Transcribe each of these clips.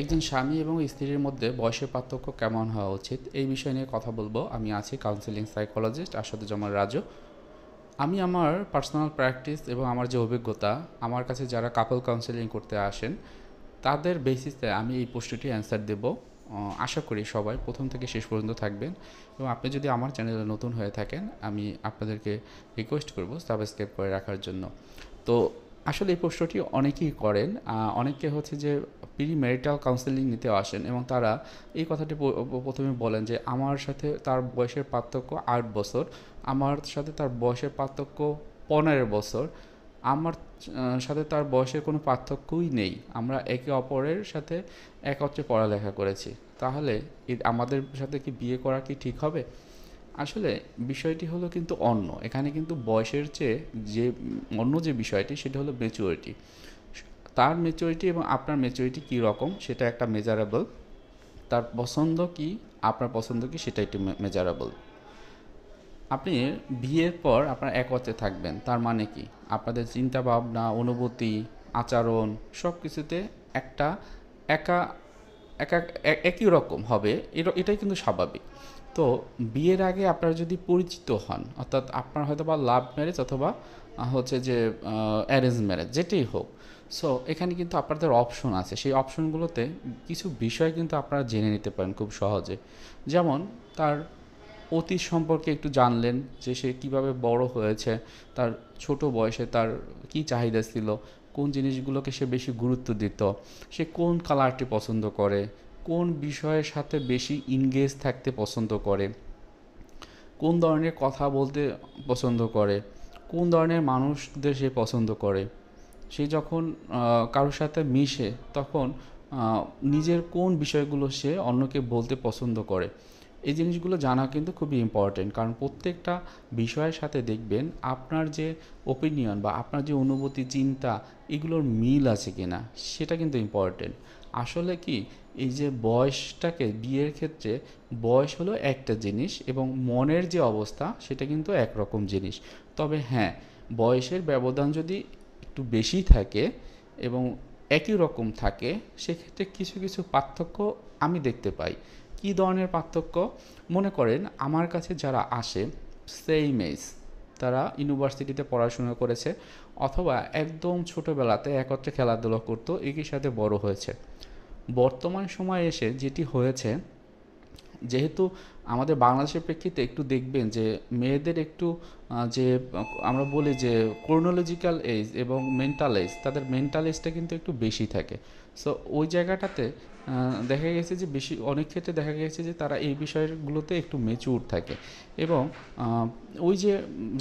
একজন স্বামী এবং স্ত্রীর মধ্যে বয়সের পার্থক্য কেমন হওয়া উচিত এই বিষয় নিয়ে কথা বলবো। আমি আছি কাউন্সিলিং সাইকোলজিস্ট আসাদুজ্জামান রাজু। আমি আমার পার্সোনাল প্র্যাকটিস এবং আমার যে অভিজ্ঞতা, আমার কাছে যারা কাপল কাউন্সিলিং করতে আসেন তাদের বেসিসে আমি এই প্রশ্নটি অ্যান্সার দেব। আশা করি সবাই প্রথম থেকে শেষ পর্যন্ত থাকবেন এবং আপনি যদি আমার চ্যানেলে নতুন হয়ে থাকেন আমি আপনাদেরকে রিকোয়েস্ট করব সাবস্ক্রাইব করে রাখার জন্য। তো আসলে এই প্রশ্নটি অনেকেই করেন। অনেকে হচ্ছে যে প্রি ম্যারিটাল কাউন্সেলিং নিতে আসেন এবং তারা এই কথাটি প্রথমে বলেন যে আমার সাথে তার বয়সের পার্থক্য 8 বছর, আমার সাথে তার বয়সের পার্থক্য 15 বছর, আমার সাথে তার বয়সের কোনো পার্থক্যই নেই, আমরা একে অপরের সাথে একত্রে পড়ালেখা করেছি, তাহলে আমাদের সাথে কি বিয়ে করা কি ঠিক হবে? আসলে বিষয়টি হলো কিন্তু অন্য, এখানে কিন্তু বয়সের চেয়ে যে অন্য যে বিষয়টি সেটা হলো ম্যাচুরিটি। তার ম্যাচুরিটি এবং আপনার ম্যাচুরিটি কী রকম সেটা একটা মেজারেবল। তার পছন্দ কি, আপনার পছন্দ কি, সেটা একটু মেজারেবল। আপনি বিয়ের পর আপনার একত্রে থাকবেন, তার মানে কি আপনাদের চিন্তা ভাবনা, অনুভূতি, আচরণ সব কিছুতে একটা একা একা একই রকম হবে, এটাই কিন্তু স্বাভাবিক। তো বিয়ের আগে আপনারা যদি পরিচিত হন, অর্থাৎ আপনার হয়তো বা লাভ ম্যারেজ অথবা হচ্ছে যে অ্যারেঞ্জ ম্যারেজ যেটাই হোক, সো এখানে কিন্তু আপনাদের অপশন আছে, সেই অপশনগুলোতে কিছু বিষয় কিন্তু আপনারা জেনে নিতে পারেন খুব সহজে। যেমন তার অতীত সম্পর্কে একটু জানলেন যে সে কীভাবে বড় হয়েছে, তার ছোট বয়সে তার কী চাহিদা ছিল, কোন জিনিসগুলোকে সে বেশি গুরুত্ব দিত, সে কোন কালারটি পছন্দ করে, কোন বিষয়ের সাথে বেশি ইনগেজ থাকতে পছন্দ করে, কোন ধরনের কথা বলতে পছন্দ করে, কোন ধরনের মানুষদের সে পছন্দ করে, সে যখন কারোর সাথে মিশে তখন নিজের কোন বিষয়গুলো সে অন্যকে বলতে পছন্দ করে। এই জিনিসগুলো জানা কিন্তু খুবই ইম্পর্টেন্ট, কারণ প্রত্যেকটা বিষয়ের সাথে দেখবেন আপনার যে ওপিনিয়ন বা আপনার যে অনুভূতি, চিন্তা, এগুলোর মিল আছে কিনা সেটা কিন্তু ইম্পর্টেন্ট। আসলে কি এই যে বয়সটাকে বিয়ের ক্ষেত্রে, বয়স হলো একটা জিনিস এবং মনের যে অবস্থা সেটা কিন্তু একরকম জিনিস। তবে হ্যাঁ, বয়সের ব্যবধান যদি একটু বেশি থাকে এবং একই রকম থাকে, সেক্ষেত্রে কিছু কিছু পার্থক্য আমি দেখতে পাই। কী ধরনের পার্থক্য? মনে করেন আমার কাছে যারা আসে সেইম এজ, তারা ইউনিভার্সিটিতে পড়াশোনা করেছে অথবা একদম ছোটোবেলাতে একত্রে খেলাধুলা করতো, একই সাথে বড় হয়েছে। বর্তমান সময়ে এসে যেটি হয়েছে, যেহেতু আমাদের বাংলাদেশের প্রেক্ষিতে একটু দেখবেন যে মেয়েদের একটু যে আমরা বলি যে ক্রোনোলজিক্যাল এজ এবং মেন্টাল এজ, তাদের মেন্টাল এজটা কিন্তু একটু বেশি থাকে। সো ওই জায়গাটাতে দেখা গেছে যে বেশি, অনেক ক্ষেত্রে দেখা গেছে যে তারা এই বিষয়গুলোতে একটু মেচুর থাকে এবং ওই যে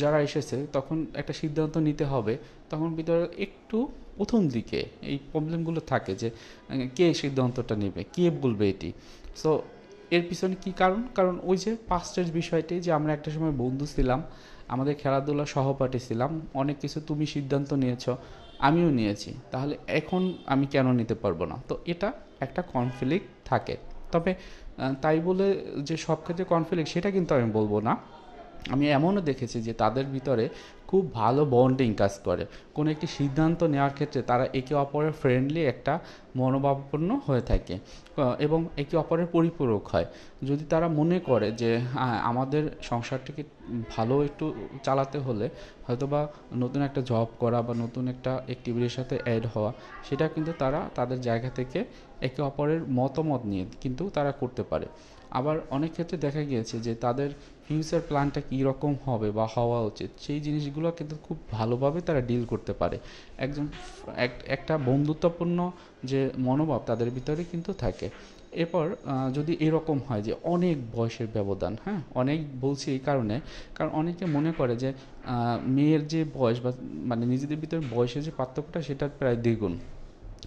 যারা এসেছে তখন একটা সিদ্ধান্ত নিতে হবে, তখন ভিতরে একটু প্রথম দিকে এই প্রবলেমগুলো থাকে যে কে সিদ্ধান্তটা নেবে, কে বলবে এটি। সো এর পিছনে কী কারণ? কারণ ওই যে পাস্টের বিষয়টি, যে আমরা একটা সময় বন্ধু ছিলাম, আমাদের খেলাধুলার সহপাঠী ছিলাম, অনেক কিছু তুমি সিদ্ধান্ত নিয়েছো, আমিও নিয়েছি, তাহলে এখন আমি কেন নিতে পারবো না? তো এটা একটা কনফ্লিক্ট থাকে। তবে তাই বলে যে সব ক্ষেত্রে কনফ্লিক্ট সেটা কিন্তু আমি বলবো না। আমি এমনও দেখেছি যে তাদের ভিতরে খুব ভালো বন্ডিং কাজ করে, কোনো একটি সিদ্ধান্ত নেওয়ার ক্ষেত্রে তারা একে অপরের ফ্রেন্ডলি একটা মনোভাবাপন্ন হয়ে থাকে এবং একে অপরের পরিপূরক হয়। যদি তারা মনে করে যে আমাদের সংসারটিকে ভালো একটু চালাতে হলে হয়তোবা নতুন একটা জব করা বা নতুন একটা অ্যাক্টিভিটির সাথে অ্যাড হওয়া, সেটা কিন্তু তারা তাদের জায়গা থেকে একে অপরের মতামত নিয়ে কিন্তু তারা করতে পারে। আবার অনেক ক্ষেত্রে দেখা গিয়েছে যে তাদের ফিউচার প্ল্যানটা কী রকম হবে বা হওয়া উচিত, সেই জিনিসগুলো কিন্তু খুব ভালোভাবে তারা ডিল করতে পারে। একজন একটা বন্ধুত্বপূর্ণ যে মনোভাব তাদের ভিতরে কিন্তু থাকে। এরপর যদি এরকম হয় যে অনেক বয়সের ব্যবধান, হ্যাঁ অনেক বলছি এই কারণে, কারণ অনেকে মনে করে যে মেয়ের যে বয়স বা মানে নিজেদের ভিতরে বয়সের যে পার্থক্যটা সেটা প্রায় দ্বিগুণ।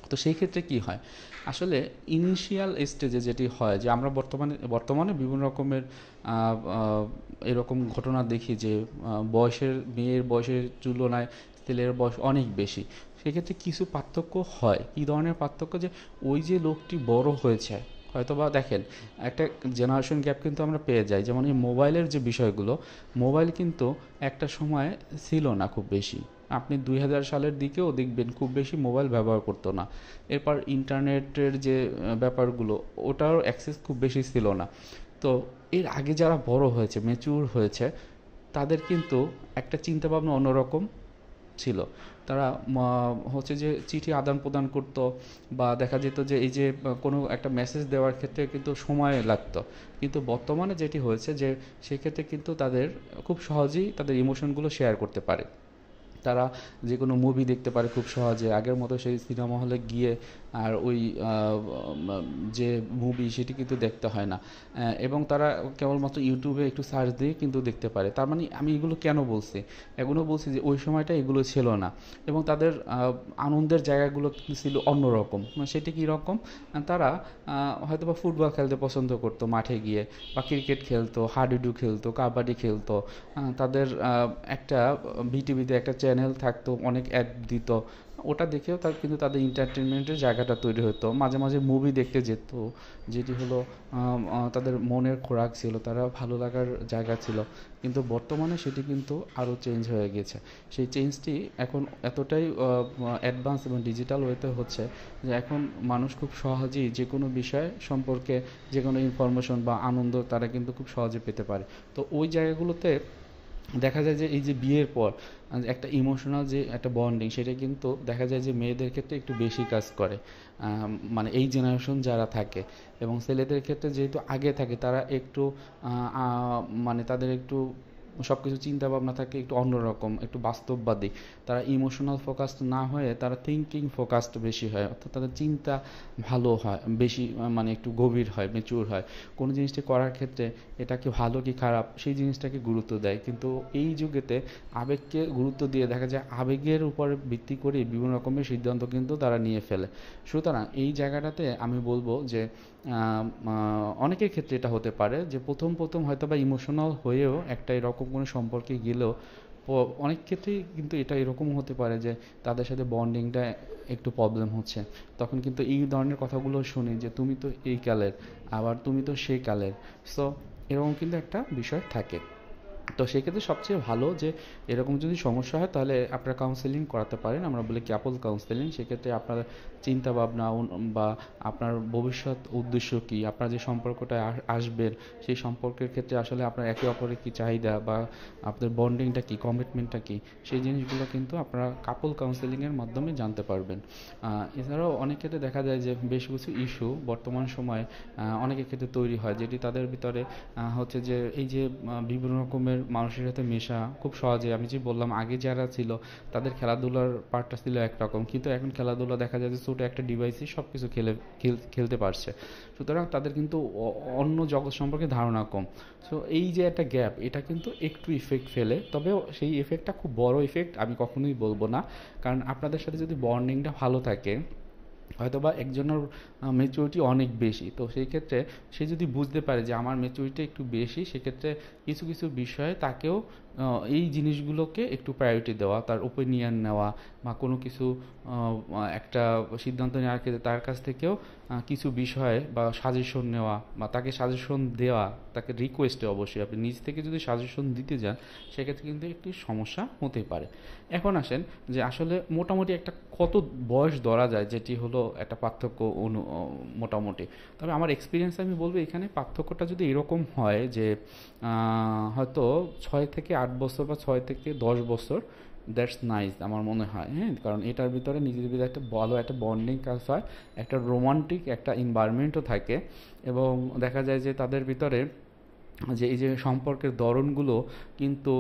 তো সেই ক্ষেত্রে কী হয়, আসলে ইনিশিয়াল স্টেজে যেটি হয় যে আমরা বর্তমানে বিভিন্ন রকমের এরকম ঘটনা দেখি যে মেয়ের বয়সের তুলনায় ছেলের বয়স অনেক বেশি। সেক্ষেত্রে কিছু পার্থক্য হয়। কী ধরনের পার্থক্য? যে ওই যে লোকটি বড় হয়েছে, হয়তোবা দেখেন একটা জেনারেশন গ্যাপ কিন্তু আমরা পেয়ে যাই। যেমন এই মোবাইলের যে বিষয়গুলো, মোবাইল কিন্তু একটা সময় ছিল না খুব বেশি, আপনি 2000 সালের দিকেও দেখবেন খুব বেশি মোবাইল ব্যবহার করতো না। এরপর ইন্টারনেটের যে ব্যাপারগুলো, ওটার অ্যাক্সেস খুব বেশি ছিল না। তো এর আগে যারা বড় হয়েছে, ম্যাচিউর হয়েছে, তাদের কিন্তু একটা চিন্তাভাবনা অন্যরকম ছিল। তারা হচ্ছে যে চিঠি আদান প্রদান করতো, বা দেখা যেত যে এই যে কোনো একটা মেসেজ দেওয়ার ক্ষেত্রে কিন্তু সময় লাগতো। কিন্তু বর্তমানে যেটি হয়েছে যে সেক্ষেত্রে কিন্তু তাদের খুব সহজেই তাদের ইমোশনগুলো শেয়ার করতে পারে। তারা যে কোনো মুভি দেখতে পারে খুব সহজে, আগের মতো সেই সিনেমা হলে গিয়ে আর ওই যে মুভি সেটি কিন্তু দেখতে হয় না। এবং তারা কেবলমাত্র ইউটিউবে একটু সার্চ দিয়ে কিন্তু দেখতে পারে। তার মানে আমি এগুলো কেন বলছি? এগুলো বলছি যে ওই সময়টা এগুলো ছিল না, এবং তাদের আনন্দের জায়গাগুলো কিন্তু ছিল অন্যরকম। সেটি কীরকম? তারা হয়তোবা ফুটবল খেলতে পছন্দ করতো মাঠে গিয়ে, বা ক্রিকেট খেলতো, হাডুডু খেলতো, কাবাডি খেলতো। তাদের একটা বিটিভিতে একটা চ্যানেল থাকতো, অনেক অ্যাড দিত, ওটা দেখেও কিন্তু তাদের এন্টারটেনমেন্টের জায়গাটা তৈরি হতো। মাঝে মাঝে মুভি দেখতে যেত, যেটি হলো তাদের মনের খোরাক ছিল, তারা ভালো লাগার জায়গা ছিল। কিন্তু বর্তমানে সেটি কিন্তু আরও চেঞ্জ হয়ে গেছে। সেই চেঞ্জটি এখন এতটাই অ্যাডভান্স এবং ডিজিটাল ওয়েতে হচ্ছে যে এখন মানুষ খুব সহজেই যে কোনো বিষয় সম্পর্কে যে কোনো ইনফরমেশন বা আনন্দ তারা কিন্তু খুব সহজে পেতে পারে। তো ওই জায়গাগুলোতে দেখা যায় যে এই যে বিয়ের পর একটা ইমোশনাল যে একটা বন্ডিং, সেটা কিন্তু দেখা যায় যে মেয়েদের ক্ষেত্রে একটু বেশি কাজ করে, মানে এই জেনারেশন যারা থাকে। এবং ছেলেদের ক্ষেত্রে যেহেতু আগে থাকে, তারা একটু মানে তাদের একটু সব কিছু চিন্তাভাবনা থাকে একটু অন্যরকম, একটু বাস্তববাদী। তারা ইমোশনাল ফোকাসড না হয়ে তারা থিঙ্কিং ফোকাসড বেশি হয়, অর্থাৎ তাদের চিন্তা ভালো হয় বেশি, মানে একটু গভীর হয়, ম্যাচিউর হয়। কোনো জিনিসটি করার ক্ষেত্রে এটা কি ভালো কি খারাপ সেই জিনিসটাকে গুরুত্ব দেয়। কিন্তু এই যুগেতে আবেগকে গুরুত্ব দিয়ে দেখা যায় আবেগের উপরে ভিত্তি করে বিভিন্ন রকমের সিদ্ধান্ত কিন্তু তারা নিয়ে ফেলে। সুতরাং এই জায়গাটাতে আমি বলবো যে অনেকের ক্ষেত্রে এটা হতে পারে যে প্রথম প্রথম হয়তো বা ইমোশনাল হয়েও একটা এরকম কোনো সম্পর্কে গেলেও অনেক ক্ষেত্রেই কিন্তু এটা এরকমও হতে পারে যে তাদের সাথে বন্ডিংটা একটু প্রবলেম হচ্ছে। তখন কিন্তু এই ধরনের কথাগুলো শুনি যে তুমি তো এই কালের, আবার তুমি তো সেই কালের। সো এরকম কিন্তু একটা বিষয় থাকে। তো সেক্ষেত্রে সবচেয়ে ভালো যে এরকম যদি সমস্যা হয় তাহলে আপনারা কাউন্সেলিং করাতে পারেন, আমরা বলি ক্যাপল কাউন্সেলিং। সেক্ষেত্রে আপনার চিন্তা ভাবনা বা আপনার ভবিষ্যৎ উদ্দেশ্য কী, আপনার যে সম্পর্কটা আসবেন সেই সম্পর্কের ক্ষেত্রে আসলে আপনার একে অপরের কী চাহিদা, বা আপনাদের বন্ডিংটা কী, কমিটমেন্টটা কী, সেই জিনিসগুলো কিন্তু আপনারা কাপল কাউন্সেলিংয়ের মাধ্যমে জানতে পারবেন। এছাড়াও অনেক ক্ষেত্রে দেখা যায় যে বেশ কিছু ইস্যু বর্তমান সময়ে অনেকের ক্ষেত্রে তৈরি হয়, যেটি তাদের ভিতরে হচ্ছে যে এই যে বিভিন্ন রকমের মানুষের সাথে মেশা খুব সহজে, আমি যে বললাম আগে যারা ছিল তাদের খেলাধুলার পার্টটা ছিল একরকম, কিন্তু এখন খেলাধুলা দেখা যায় যে ছোটো একটা ডিভাইসে সব কিছু খেলতে পারছে। সুতরাং তাদের কিন্তু অন্য জগৎ সম্পর্কে ধারণা কম। সো এই যে একটা গ্যাপ, এটা কিন্তু একটু ইফেক্ট ফেলে, তবে সেই ইফেক্টটা খুব বড় ইফেক্ট আমি কখনোই বলবো না। কারণ আপনাদের সাথে যদি বন্ডিংটা ভালো থাকে, হয়তোবা একজনের ম্যাচুরিটি অনেক বেশি, তো সেই ক্ষেত্রে সে যদি বুঝতে পারে যে আমার ম্যাচুরিটি একটু বেশি, সেক্ষেত্রে কিছু কিছু বিষয়ে তাকেও এই জিনিসগুলোকে একটু প্রায়োরিটি দেওয়া, তার ওপিনিয়ন নেওয়া, বা কোনো কিছু একটা সিদ্ধান্ত নেওয়ার ক্ষেত্রে তার কাছ থেকেও কিছু বিষয়ে বা সাজেশন নেওয়া, বা তাকে সাজেশন দেওয়া, তাকে রিকোয়েস্টে, অবশ্যই আপনি নিজ থেকে যদি সাজেশন দিতে যান সেক্ষেত্রে কিন্তু একটি সমস্যা হতে পারে। এখন আসেন যে আসলে মোটামুটি একটা কত বয়স ধরা যায় যেটি হলো একটা পার্থক্য মোটামুটি। তবে আমার এক্সপিরিয়েন্স আমি বলবো এখানে পার্থক্যটা যদি এরকম হয় যে হয়তো 6 থেকে 8 বছর বা 6 থেকে 10 বছর, দ্যাটস নাইস আমার মনে হয়। হ্যাঁ, কারণ এটার ভিতরে নিজের ভিতরে একটা ভালো একটা বন্ডিং কাজ হয়, একটা রোমান্টিক একটা এনভায়রনমেন্টও থাকে, এবং দেখা যায় যে তাদের ভিতরে যে এই যে সম্পর্কের ধরনগুলো কিন্তু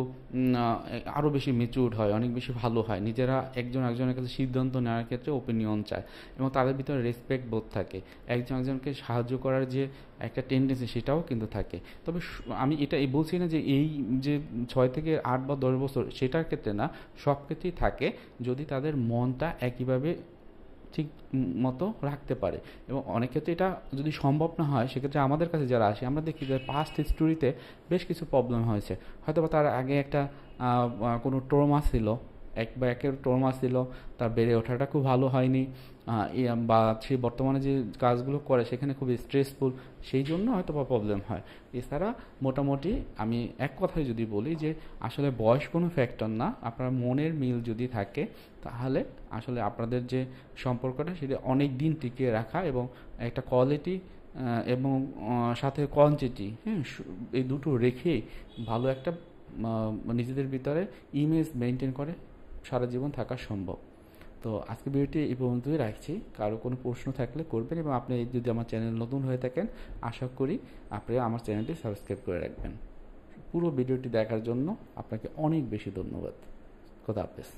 আরও বেশি ম্যাচিউরড হয়, অনেক বেশি ভালো হয়। নিজেরা একজন একজনের কাছে সিদ্ধান্ত নেওয়ার ক্ষেত্রে ওপিনিয়ন চায়, এবং তাদের ভিতরে রেসপেক্ট বোধ থাকে, একজন একজনকে সাহায্য করার যে একটা টেন্ডেন্সি সেটাও কিন্তু থাকে। তবে আমি এটা বলছি না যে এই যে 6 থেকে 8 বা 10 বছর সেটার ক্ষেত্রে না, সব ক্ষেত্রেই থাকে যদি তাদের মনটা একইভাবে ঠিক মতো রাখতে পারে। এবং অনেক ক্ষেত্রে এটা যদি সম্ভব না হয়, সেক্ষেত্রে আমাদের কাছে যারা আসে আমরা দেখি যে পাস্ট হিস্টোরিতে বেশ কিছু প্রবলেম হয়েছে। হয়তো বা তার আগে একটা কোনো ট্রমা ছিল, এক বা একের ট্রমা ছিল, তার বেড়ে ওঠাটা খুব ভালো হয়নি, বা সে বর্তমানে যে কাজগুলো করে সেখানে খুব স্ট্রেসফুল, সেই জন্য হয়তো বা প্রবলেম হয়। এছাড়া মোটামুটি আমি এক কথায় যদি বলি যে আসলে বয়স কোনো ফ্যাক্টর না, আপনার মনের মিল যদি থাকে তাহলে আসলে আপনাদের যে সম্পর্কটা সেটা অনেক দিন টিকিয়ে রাখা এবং একটা কোয়ালিটি এবং সাথে কোয়ান্টিটি, হ্যাঁ, এই দুটো রেখে ভালো একটা নিজেদের ভিতরে ইমেজ মেনটেন করে সারা জীবন থাকা সম্ভব। তো আজকে ভিডিওটি এই পর্যন্তই রাখছি। কারো কোনো প্রশ্ন থাকলে করবেন এবং আপনি যদি আমার চ্যানেল নতুন হয়ে থাকেন আশা করি আপনি আমার চ্যানেলটি সাবস্ক্রাইব করে রাখবেন। পুরো ভিডিওটি দেখার জন্য আপনাকে অনেক বেশি ধন্যবাদ। খোদা হাফেজ।